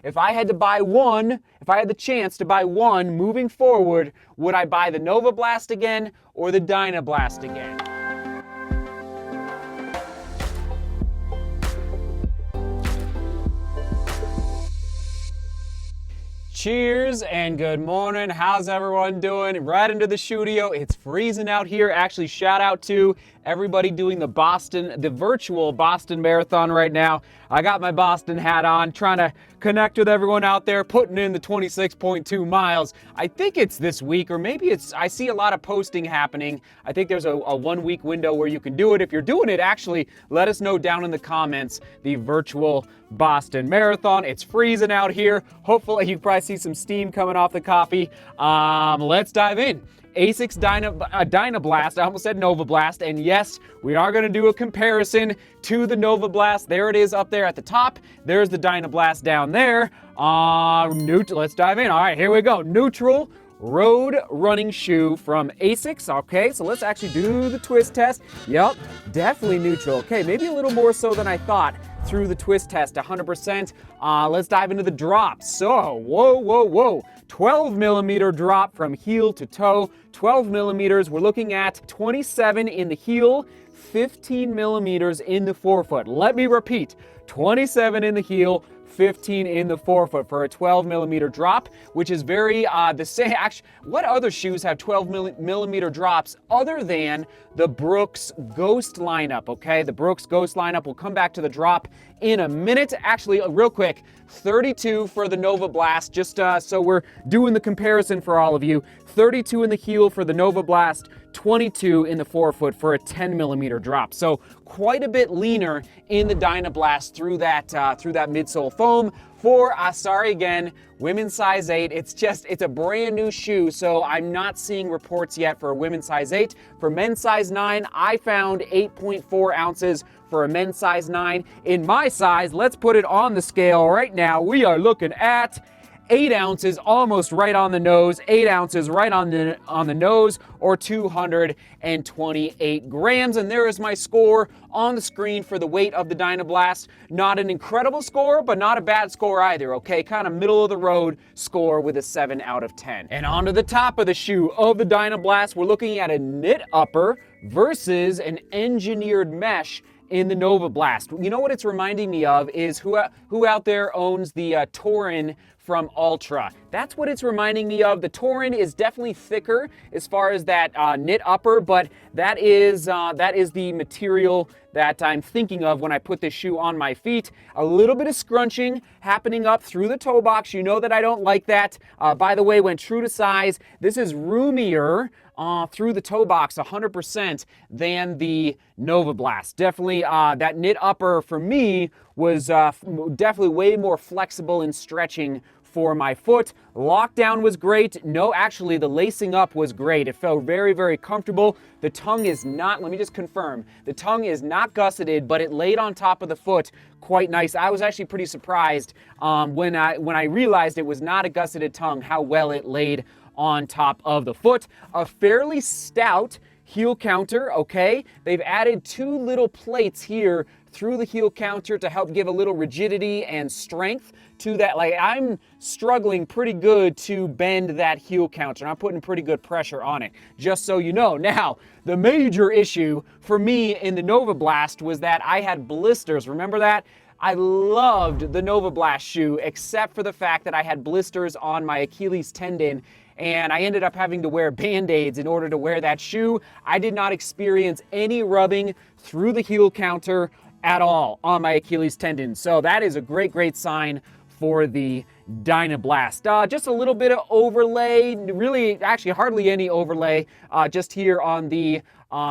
if I had to buy one, if I had the chance to buy one moving forward, would I buy the Novablast again or the Dynablast again? Cheers and good morning. How's everyone doing? Right into the studio. It's freezing out here. Actually, shout out to everybody doing the virtual Boston Marathon right now. I got my Boston hat on, trying to connect with everyone out there, putting in the 26.2 miles. I think it's this week, or maybe I see a lot of posting happening. I think there's a 1 week window where you can do it. If you're doing it, actually, let us know down in the comments, the virtual Boston Marathon. It's freezing out here. Hopefully you probably see some steam coming off the coffee. Let's dive in. ASICS Dynablast, I almost said Novablast, and yes, we are going to do a comparison to the Novablast. There it is up there at the top. There's the Dynablast down there. Let's dive in. All right, here we go. Neutral road running shoe from ASICS. Okay, so let's actually do the twist test. Yep, definitely neutral. Okay, maybe a little more so than I thought through the twist test, 100%. Let's dive into the drop. So, whoa. 12 millimeter drop from heel to toe. 12 millimeters, we're looking at 27 in the heel, 15 millimeters in the forefoot. Let me repeat, 27 in the heel, 15 in the forefoot for a 12 millimeter drop, which is very the same. Actually, what other shoes have 12 millimeter drops other than the Brooks Ghost lineup? Okay, the Brooks Ghost lineup. We'll come back to the drop in a minute. Actually, real quick, 32 for the Novablast, just so we're doing the comparison for all of you. 32 in the heel for the Novablast, 22 in the forefoot for a 10 millimeter drop. So quite a bit leaner in the Dynablast through that midsole foam. For, sorry again, women's size 8. It's a brand new shoe, so I'm not seeing reports yet for a women's size 8. For men's size 9, I found 8.4 ounces for a men's size 9. In my size, let's put it on the scale right now. We are looking at 8 ounces, almost right on the nose, 8 ounces right on the nose, or 228 grams. And there is my score on the screen for the weight of the Dynablast. Not an incredible score, but not a bad score either, okay? Kind of middle of the road score with a 7 out of 10. And onto the top of the shoe of the Dynablast, we're looking at a knit upper versus an engineered mesh in the Novablast. You know what it's reminding me of is who out there owns the Torin from Ultra. That's what it's reminding me of. The Torin is definitely thicker as far as that knit upper, but that is the material that I'm thinking of when I put this shoe on my feet. A little bit of scrunching happening up through the toe box. You know that I don't like that. By the way, when true to size, this is roomier through the toe box 100% than the Novablast. Definitely that knit upper for me was definitely way more flexible and stretching for my foot. Lockdown was great. No, actually the lacing up was great. It felt very, very comfortable. The tongue is not, let me just confirm, the tongue is not gusseted, but it laid on top of the foot quite nice. I was actually pretty surprised when I realized it was not a gusseted tongue, how well it laid on top of the foot. A fairly stout heel counter, okay? They've added 2 little plates here through the heel counter to help give a little rigidity and strength to that. Like, I'm struggling pretty good to bend that heel counter. I'm putting pretty good pressure on it, just so you know. Now, the major issue for me in the Novablast was that I had blisters. Remember that? I loved the Novablast shoe, except for the fact that I had blisters on my Achilles tendon, and I ended up having to wear Band-Aids in order to wear that shoe. I did not experience any rubbing through the heel counter at all on my Achilles tendon. So that is a great, great sign for the Dynablast. Just a little bit of overlay, really actually hardly any overlay, just here on the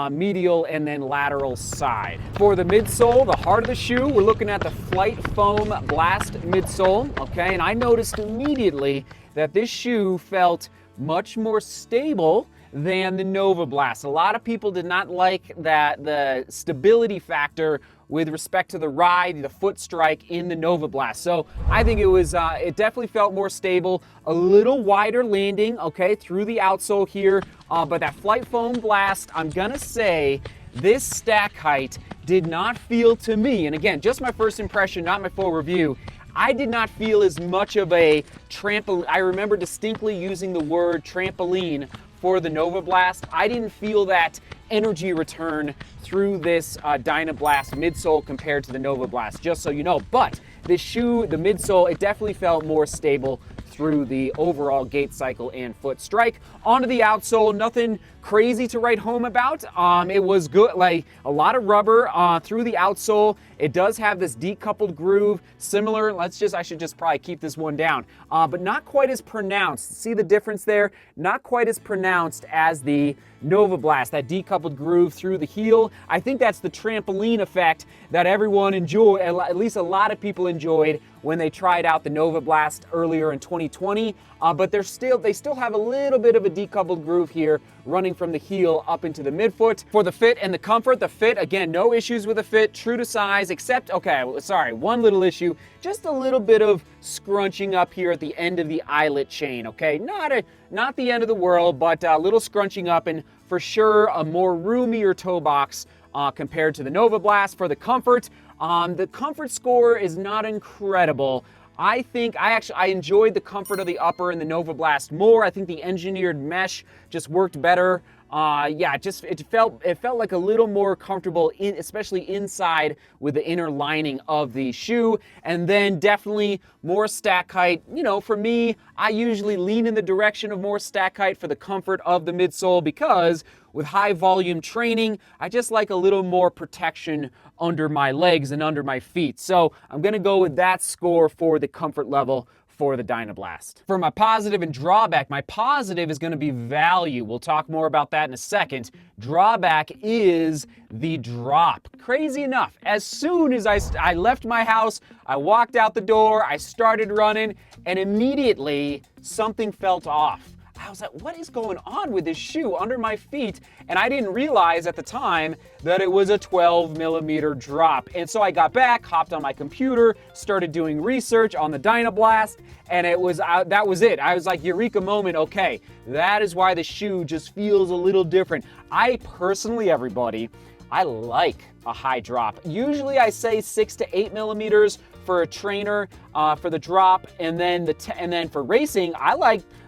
medial and then lateral side. For the midsole, the heart of the shoe, we're looking at the Flight Foam Blast midsole, okay? And I noticed immediately that this shoe felt much more stable than the Novablast. A lot of people did not like the stability factor with respect to the ride, the foot strike in the Novablast. So I think it definitely felt more stable, a little wider landing, okay, through the outsole here. But that Flight Foam Blast, I'm gonna say this stack height did not feel to me, and again, just my first impression, not my full review, I did not feel as much of a trampoline. I remember distinctly using the word trampoline for the Novablast. I didn't feel that energy return through this Dynablast midsole compared to the Novablast, just so you know. But this shoe, the midsole, it definitely felt more stable through the overall gait cycle and foot strike. Onto the outsole, nothing crazy to write home about. It was good, like a lot of rubber through the outsole. It does have this decoupled groove, similar. I should just probably keep this one down, but not quite as pronounced. See the difference there? Not quite as pronounced as the Novablast, that decoupled groove through the heel. I think that's the trampoline effect that everyone enjoyed, at least a lot of people enjoyed when they tried out the Novablast earlier in 2020. But they still have a little bit of a decoupled groove here running from the heel up into the midfoot. For the fit and the comfort, the fit, again, no issues with the fit, true to size, except, okay, sorry, one little issue, just a little bit of scrunching up here at the end of the eyelet chain, okay? Not the end of the world, but a little scrunching up, and for sure a more roomier toe box compared to the Novablast. For the comfort score is not incredible. I think I enjoyed the comfort of the upper in the Novablast more. I think the engineered mesh just worked better. Yeah, it felt like a little more comfortable, especially inside with the inner lining of the shoe. And then definitely more stack height. You know, for me, I usually lean in the direction of more stack height for the comfort of the midsole, because with high volume training, I just like a little more protection under my legs and under my feet. So I'm gonna go with that score for the comfort level for the Dynablast. For my positive and drawback, my positive is going to be value. We'll talk more about that in a second. Drawback is the drop. Crazy enough, as soon as I left my house, I walked out the door, I started running, and immediately something felt off. I was like, what is going on with this shoe under my feet? And I didn't realize at the time that it was a 12 millimeter drop. And so I got back, hopped on my computer, started doing research on the Dynablast, and that was it. I was like, eureka moment, okay, that is why the shoe just feels a little different. I personally, everybody, I like a high drop. Usually I say 6 to 8 millimeters for a trainer for the drop, and then for racing,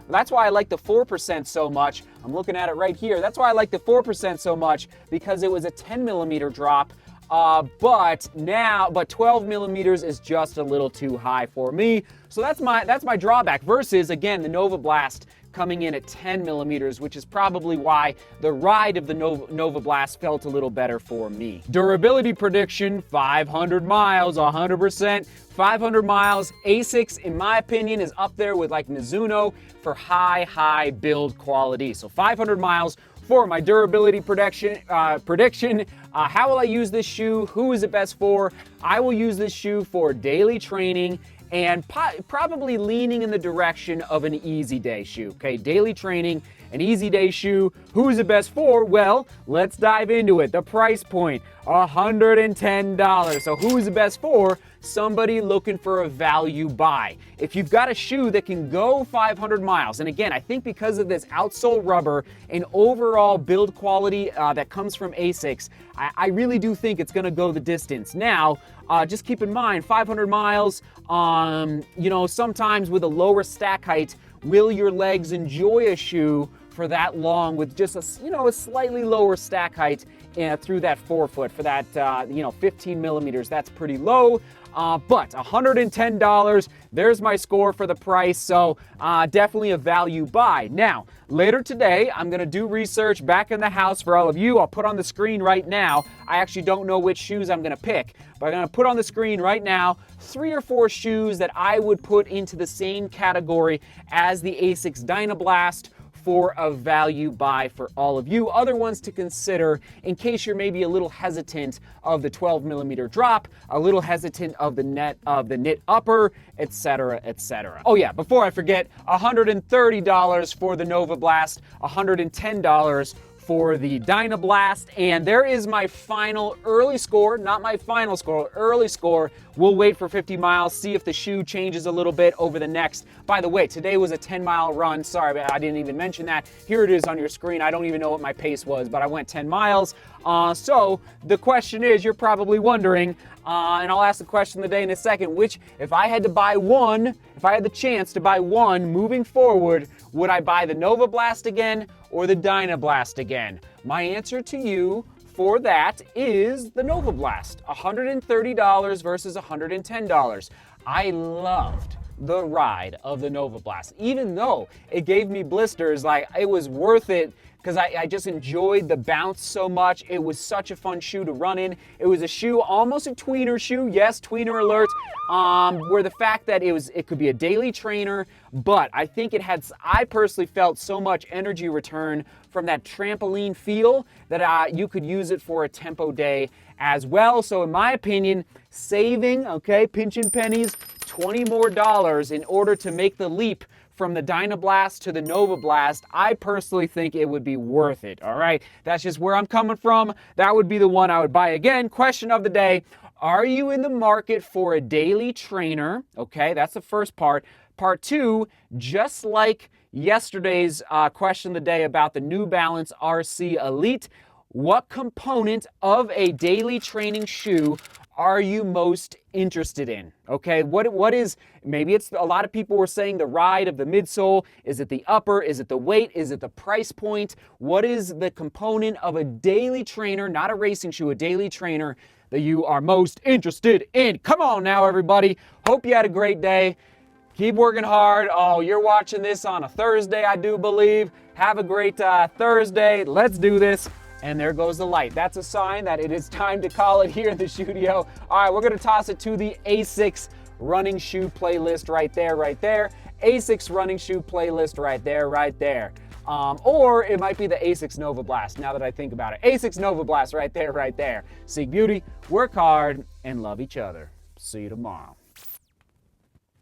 that's why I like the 4% so much. I'm looking at it right here. That's why I like the 4% so much, because it was a 10 millimeter drop. But 12 millimeters is just a little too high for me. So that's my drawback versus, again, the Novablast coming in at 10 millimeters, which is probably why the ride of the Novablast felt a little better for me. Durability prediction, 500 miles, 100%. 500 miles, ASICS, in my opinion, is up there with like Mizuno for high build quality. So 500 miles for my durability prediction. How will I use this shoe? Who is it best for? I will use this shoe for daily training and probably leaning in the direction of an easy day shoe. Okay, daily training, an easy day shoe. Who is it best for? Well, let's dive into it. The price point, $110. So who is it best for? Somebody looking for a value buy. If you've got a shoe that can go 500 miles, and again, I think because of this outsole rubber and overall build quality that comes from ASICS, I really do think it's gonna go the distance. Now, just keep in mind, 500 miles, you know, sometimes with a lower stack height, will your legs enjoy a shoe for that long with just a slightly lower stack height through that forefoot for that 15 millimeters? That's pretty low. But $110, there's my score for the price, so definitely a value buy. Now, later today, I'm gonna do research back in the house for all of you. I'll put on the screen right now. I actually don't know which shoes I'm gonna pick, but I'm gonna put on the screen right now 3 or 4 shoes that I would put into the same category as the ASICS Dynablast for a value buy for all of you. Other ones to consider in case you're maybe a little hesitant of the 12 millimeter drop, a little hesitant of the knit upper, etc., etc. Oh yeah, before I forget, $130 for the Novablast, $110 for the Dynablast. And there is my final early score, not my final score, early score. We'll wait for 50 miles, see if the shoe changes a little bit over the next. By the way, today was a 10-mile run. Sorry, I didn't even mention that. Here it is on your screen. I don't even know what my pace was, but I went 10 miles. So the question is, you're probably wondering, and I'll ask the question of the day in a second, which, if I had to buy one, if I had the chance to buy one moving forward, would I buy the Novablast again or the Dynablast again? My answer to you for that is the Novablast, $130 versus $110. I loved the ride of the Novablast. Even though it gave me blisters, like, it was worth it because I just enjoyed the bounce so much. It was such a fun shoe to run in. It was a shoe, almost a tweener shoe. Yes, tweener alert. Where the fact that it could be a daily trainer, but I think I personally felt so much energy return from that trampoline feel that you could use it for a tempo day as well. So in my opinion, saving, okay, pinching pennies, $20 more in order to make the leap from the Dynablast to the Novablast, I personally think it would be worth it, all right? That's just where I'm coming from. That would be the one I would buy. Again, question of the day, are you in the market for a daily trainer? Okay, that's the first part. Part two, just like yesterday's question of the day about the New Balance RC Elite, what component of a daily training shoe are you most interested in? Okay, what is, maybe it's, a lot of people were saying the ride of the midsole. Is it the upper? Is it the weight? Is it the price point? What is the component of a daily trainer, not a racing shoe, a daily trainer that you are most interested in? Come on now, everybody. Hope you had a great day. Keep working hard. Oh, you're watching this on a Thursday, I do believe. Have a great Thursday. Let's do this. And there goes the light. That's a sign that it is time to call it here in the studio. All right, we're gonna toss it to the ASICS running shoe playlist right there, right there. ASICS running shoe playlist right there, right there. Or it might be the ASICS Novablast, now that I think about it. ASICS Novablast right there, right there. Seek beauty, work hard, and love each other. See you tomorrow.